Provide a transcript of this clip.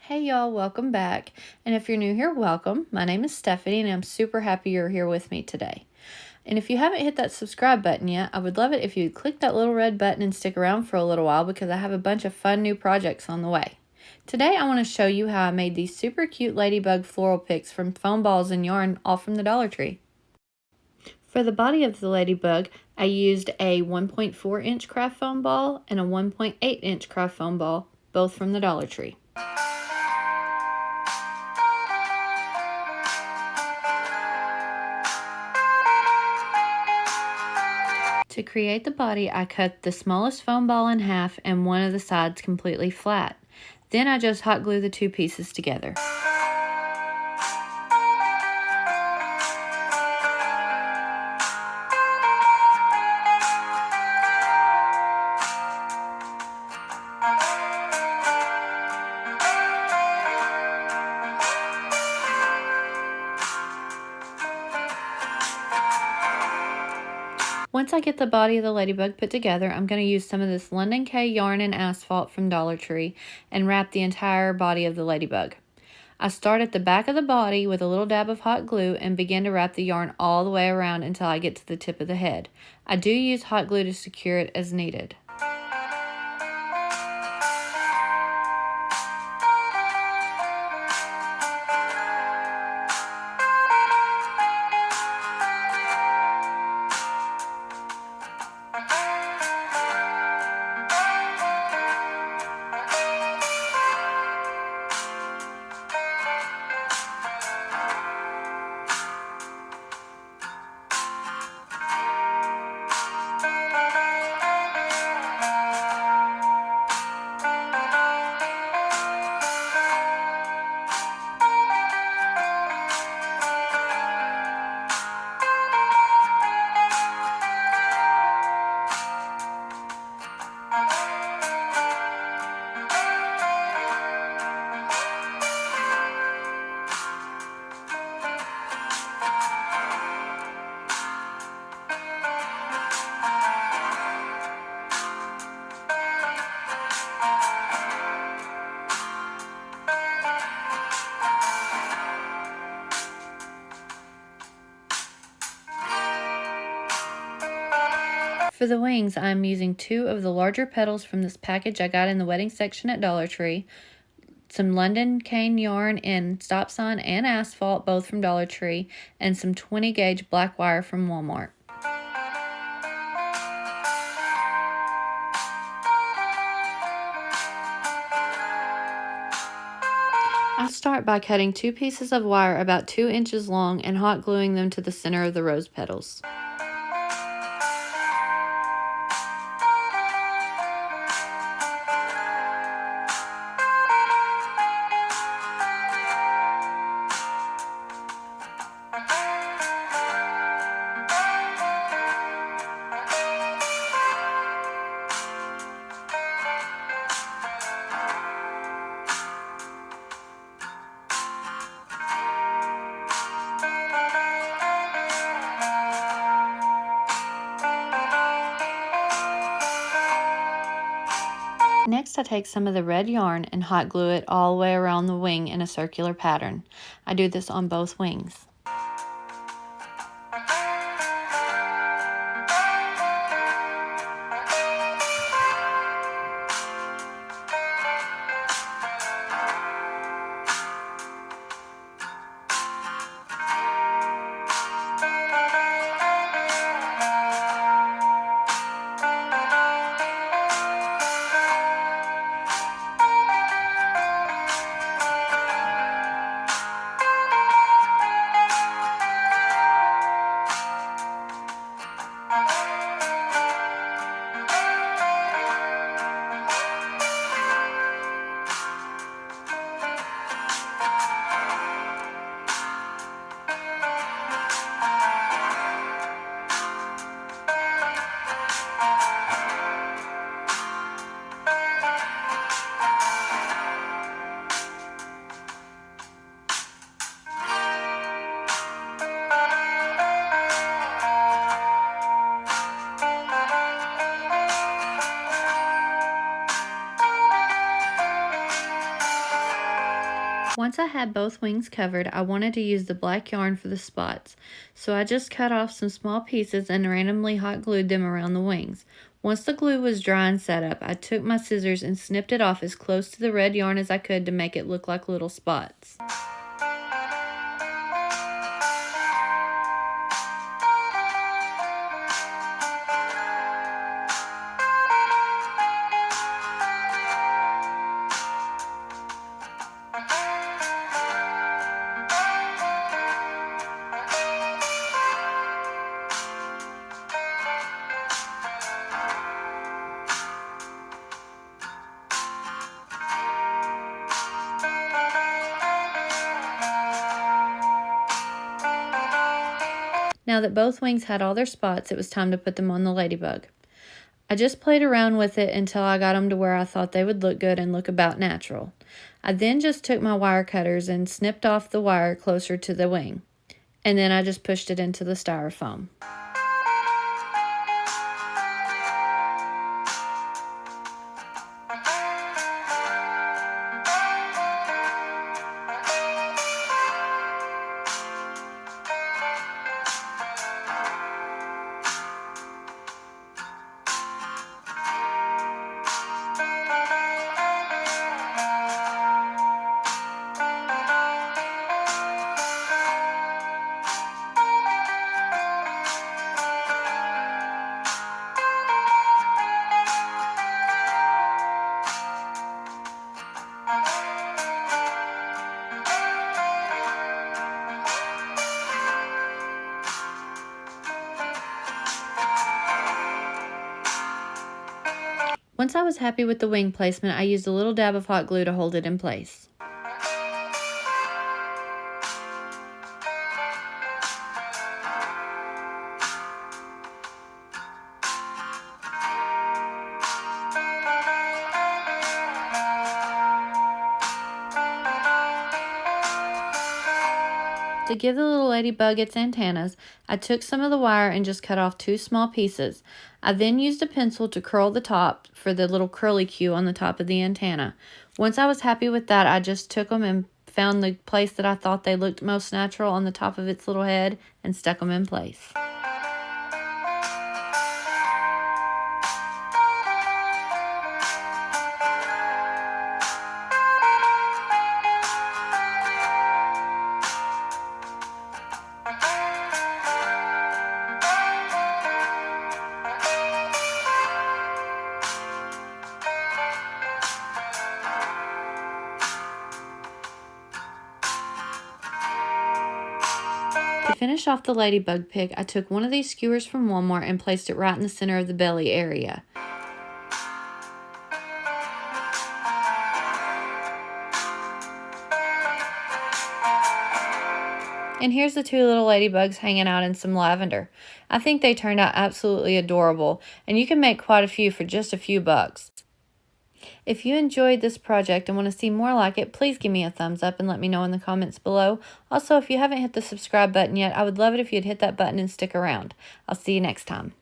Hey y'all, welcome back. And if you're new here, welcome. My name is Stephanie and I'm super happy you're here with me today. And if you haven't hit that subscribe button yet, I would love it if you'd click that little red button and stick around for a little while because I have a bunch of fun new projects on the way. Today I want to show you how I made these super cute Ladybug floral picks from foam balls and yarn, all from the Dollar Tree. For the body of the Ladybug, I used a 1.4-inch craft foam ball and a 1.8-inch craft foam ball, both from the Dollar Tree. To create the body, I cut the smallest foam ball in half and one of the sides completely flat. Then I just hot glue the two pieces together. Once I get the body of the ladybug put together, I'm going to use some of this London K yarn and asphalt from Dollar Tree and wrap the entire body of the ladybug. I start at the back of the body with a little dab of hot glue and begin to wrap the yarn all the way around until I get to the tip of the head. I do use hot glue to secure it as needed. For the wings, I'm using two of the larger petals from this package I got in the wedding section at Dollar Tree, some London cane yarn in stop sign and asphalt, both from Dollar Tree, and some 20 gauge black wire from Walmart. I start by cutting two pieces of wire about 2 inches long and hot gluing them to the center of the rose petals. Next, I take some of the red yarn and hot glue it all the way around the wing in a circular pattern. I do this on both wings. Once I had both wings covered, I wanted to use the black yarn for the spots, so I just cut off some small pieces and randomly hot glued them around the wings. Once the glue was dry and set up, I took my scissors and snipped it off as close to the red yarn as I could to make it look like little spots. Now that both wings had all their spots, it was time to put them on the ladybug. I just played around with it until I got them to where I thought they would look good and look about natural. I then just took my wire cutters and snipped off the wire closer to the wing. And then I just pushed it into the styrofoam. Once I was happy with the wing placement, I used a little dab of hot glue to hold it in place. To give the little ladybug its antennas, I took some of the wire and just cut off 2 small pieces. I then used a pencil to curl the top for the little curly cue on the top of the antenna. Once I was happy with that, I just took them and found the place that I thought they looked most natural on the top of its little head and stuck them in place. To finish off the ladybug pick, I took one of these skewers from Walmart and placed it right in the center of the belly area. And here's the 2 little ladybugs hanging out in some lavender. I think they turned out absolutely adorable, and you can make quite a few for just a few bucks. If you enjoyed this project and want to see more like it, please give me a thumbs up and let me know in the comments below. Also, if you haven't hit the subscribe button yet, I would love it if you'd hit that button and stick around. I'll see you next time.